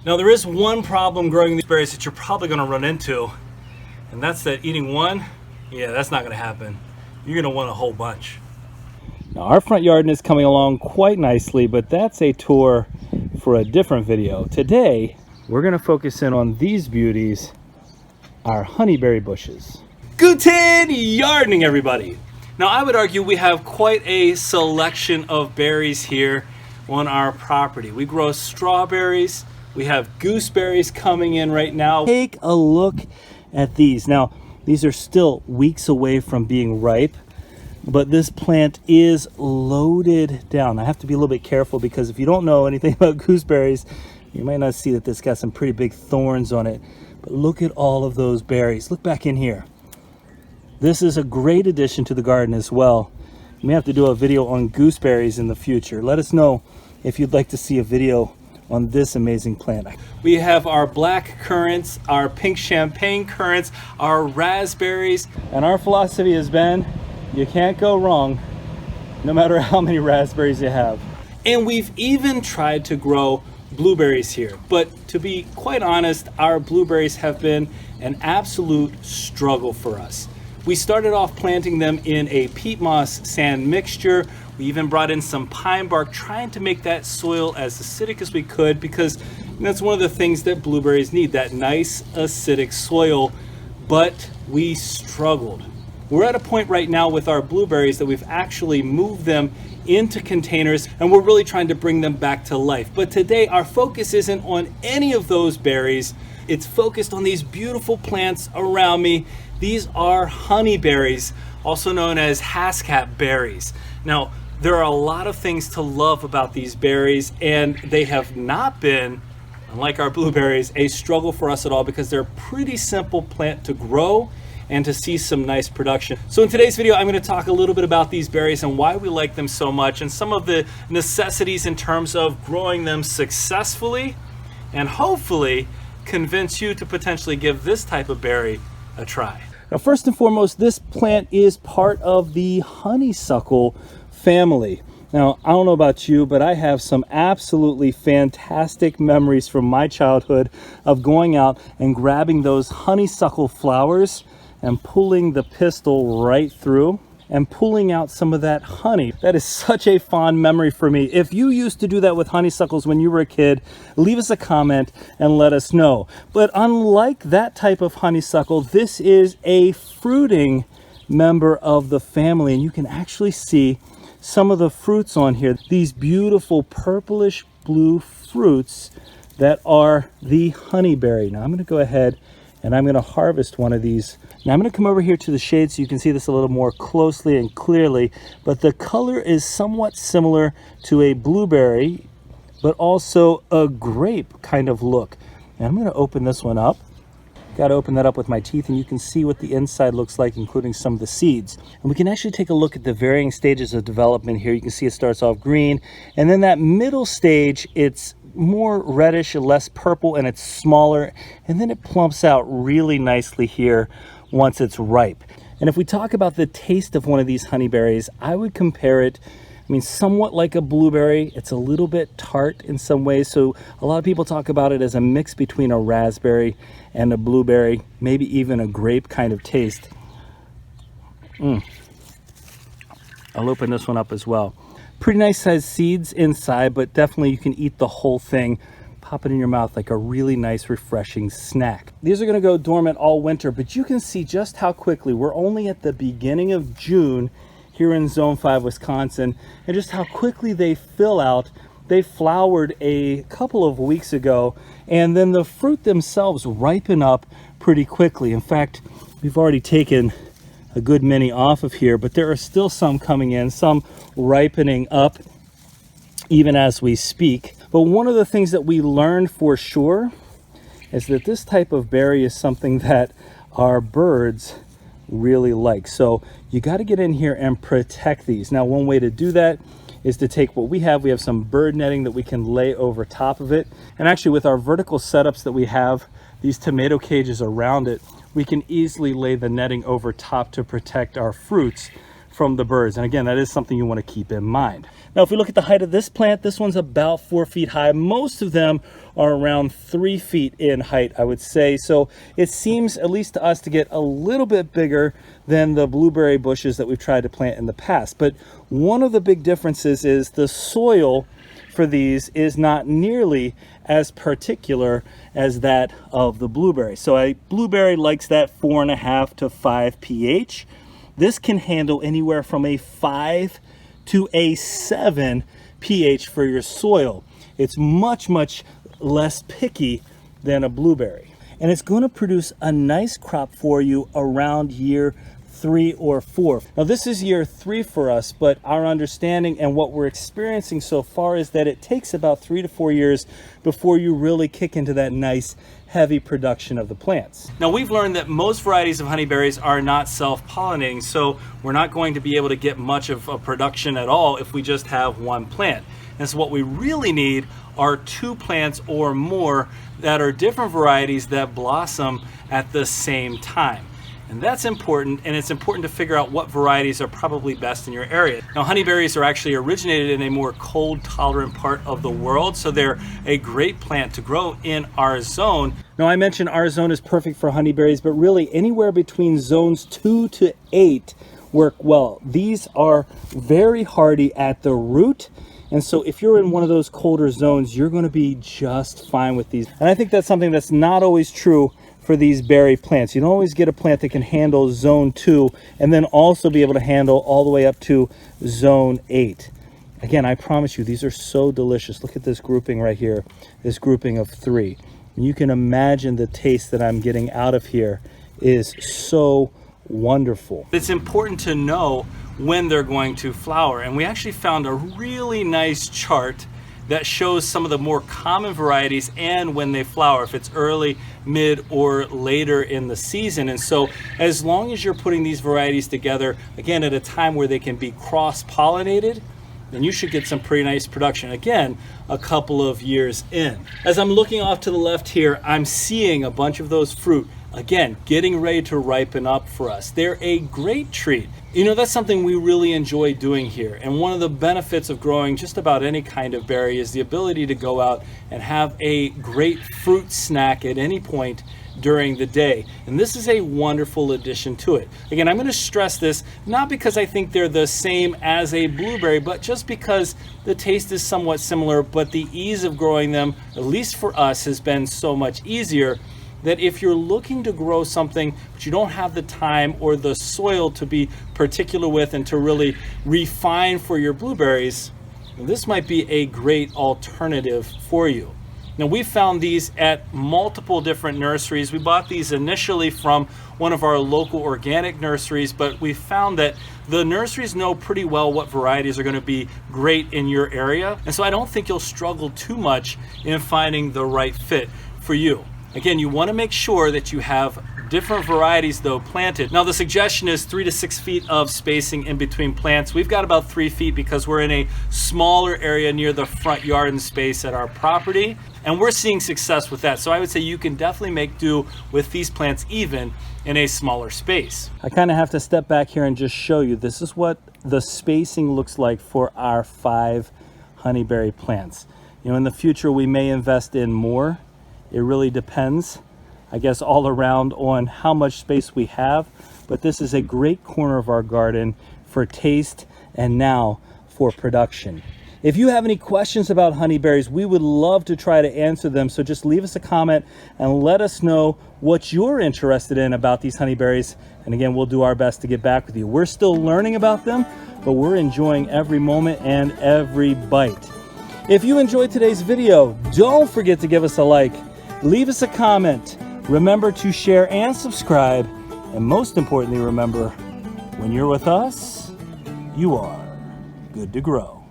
Now there is one problem growing these berries that you're probably going to run into, and that's that eating one, yeah, that's not going to happen. You're going to want a whole bunch. Now our front yard is coming along quite nicely, but that's a tour for a different video. Today, we're going to focus in on these beauties, our honeyberry bushes. Guten gardening, everybody. Now I would argue we have quite a selection of berries here on our property. We grow strawberries, we have gooseberries coming in right now. Take a look at these. Now, these are still weeks away from being ripe, but this plant is loaded down. I have to be a little bit careful because if you don't know anything about gooseberries, you might not see that this got some pretty big thorns on it. But look at all of those berries. Look back in here. This is a great addition to the garden as well. We may have to do a video on gooseberries in the future. Let us know if you'd like to see a video on this amazing plant. We have our black currants, our pink champagne currants, our raspberries, and our philosophy has been, you can't go wrong no matter how many raspberries you have. And we've even tried to grow blueberries here, but to be quite honest, our blueberries have been an absolute struggle for us. We started off planting them in a peat moss sand mixture. We even brought in some pine bark, trying to make that soil as acidic as we could, because that's one of the things that blueberries need, that nice acidic soil, but we struggled. We're at a point right now with our blueberries that we've actually moved them into containers, and we're really trying to bring them back to life. But today our focus isn't on any of those berries. It's focused on these beautiful plants around me. These are honeyberries, also known as haskap berries. Now, there are a lot of things to love about these berries, and they have not been, unlike our blueberries, a struggle for us at all, because they're a pretty simple plant to grow and to see some nice production. So in today's video, I'm going to talk a little bit about these berries and why we like them so much, and some of the necessities in terms of growing them successfully, and hopefully convince you to potentially give this type of berry a try. Now, first and foremost, this plant is part of the honeysuckle family. Now, I don't know about you, but I have some absolutely fantastic memories from my childhood of going out and grabbing those honeysuckle flowers and pulling the pistil right through and pulling out some of that honey. That is such a fond memory for me. If you used to do that with honeysuckles when you were a kid, leave us a comment and let us know. But unlike that type of honeysuckle, this is a fruiting member of the family, and you can actually see some of the fruits on here. These beautiful purplish blue fruits that are the honeyberry. Now I'm going to go ahead and I'm going to harvest one of these. Now I'm going to come over here to the shade so you can see this a little more closely and clearly, but the color is somewhat similar to a blueberry, but also a grape kind of look. And I'm going to open this one up. Got to open that up with my teeth, and you can see what the inside looks like, including some of the seeds. And we can actually take a look at the varying stages of development here. You can see it starts off green, and then that middle stage, it's more reddish and less purple, and it's smaller, and then it plumps out really nicely here once it's ripe. And if we talk about the taste of one of these honeyberries, I would compare it, somewhat like a blueberry. It's a little bit tart in some ways, so a lot of people talk about it as a mix between a raspberry and a blueberry, maybe even a grape kind of taste. I'll open this one up as well. Pretty nice sized seeds inside, but definitely you can eat the whole thing. Pop it in your mouth like a really nice, refreshing snack. These are gonna go dormant all winter, but you can see just how quickly, we're only at the beginning of June here in Zone 5, Wisconsin, and just how quickly they fill out. They flowered a couple of weeks ago, and then the fruit themselves ripen up pretty quickly. In fact, we've already taken a good many off of here, but there are still some coming in, some ripening up even as we speak. But one of the things that we learned for sure is that this type of berry is something that our birds really like. So you got to get in here and protect these. Now, one way to do that is to take what we have some bird netting that we can lay over top of it. And actually, with our vertical setups that we have, these tomato cages around it, we can easily lay the netting over top to protect our fruits from the birds. And again, that is something you want to keep in mind. Now, if we look at the height of this plant, this one's about 4 feet high. Most of them are around 3 feet in height, I would say. So it seems, at least to us, to get a little bit bigger than the blueberry bushes that we've tried to plant in the past. But one of the big differences is the soil for these is not nearly as particular as that of the blueberry. So a blueberry likes that 4.5 to 5 pH. This can handle anywhere from a 5 to a 7 pH for your soil. It's much less picky than a blueberry. And it's going to produce a nice crop for you around year 3 or 4. Now this is year 3 for us, but our understanding and what we're experiencing so far is that it takes about 3 to 4 years before you really kick into that nice heavy production of the plants. Now we've learned that most varieties of honeyberries are not self-pollinating, so we're not going to be able to get much of a production at all if we just have one plant. And so what we really need are 2 plants or more that are different varieties that blossom at the same time. And that's important, and it's important to figure out what varieties are probably best in your area. Now, honeyberries are actually originated in a more cold-tolerant part of the world, so they're a great plant to grow in our zone. Now, I mentioned our zone is perfect for honeyberries, but really anywhere between zones 2 to 8 work well. These are very hardy at the root, and so if you're in one of those colder zones, you're going to be just fine with these. And I think that's something that's not always true for these berry plants. You don't always get a plant that can handle zone 2 and then also be able to handle all the way up to zone 8. Again, I promise you, these are so delicious. Look at this grouping right here, this grouping of 3. And you can imagine the taste that I'm getting out of here is so wonderful. It's important to know when they're going to flower, and we actually found a really nice chart that shows some of the more common varieties and when they flower, if it's early, mid, or later in the season. And so as long as you're putting these varieties together, again, at a time where they can be cross-pollinated, then you should get some pretty nice production, again, a couple of years in. As I'm looking off to the left here, I'm seeing a bunch of those fruit, again, getting ready to ripen up for us. They're a great treat. You know, that's something we really enjoy doing here. And one of the benefits of growing just about any kind of berry is the ability to go out and have a great fruit snack at any point during the day. And this is a wonderful addition to it. Again, I'm going to stress this, not because I think they're the same as a blueberry, but just because the taste is somewhat similar, but the ease of growing them, at least for us, has been so much easier that if you're looking to grow something but you don't have the time or the soil to be particular with and to really refine for your blueberries, this might be a great alternative for you. Now, we found these at multiple different nurseries. We bought these initially from one of our local organic nurseries, but we found that the nurseries know pretty well what varieties are going to be great in your area. And so I don't think you'll struggle too much in finding the right fit for you. Again, you want to make sure that you have different varieties though planted. Now the suggestion is 3 to 6 feet of spacing in between plants. We've got about 3 feet because we're in a smaller area near the front yard and space at our property, and we're seeing success with that. So I would say you can definitely make do with these plants even in a smaller space. I kind of have to step back here and just show you, this is what the spacing looks like for our 5 honeyberry plants. You know, in the future we may invest in more. It really depends, I guess, all around on how much space we have, but this is a great corner of our garden for taste and now for production. If you have any questions about honeyberries, we would love to try to answer them, so just leave us a comment and let us know what you're interested in about these honeyberries, and again, we'll do our best to get back with you. We're still learning about them, but we're enjoying every moment and every bite. If you enjoyed today's video, don't forget to give us a like. Leave us a comment. Remember to share and subscribe. And most importantly, remember, when you're with us, you are good to grow.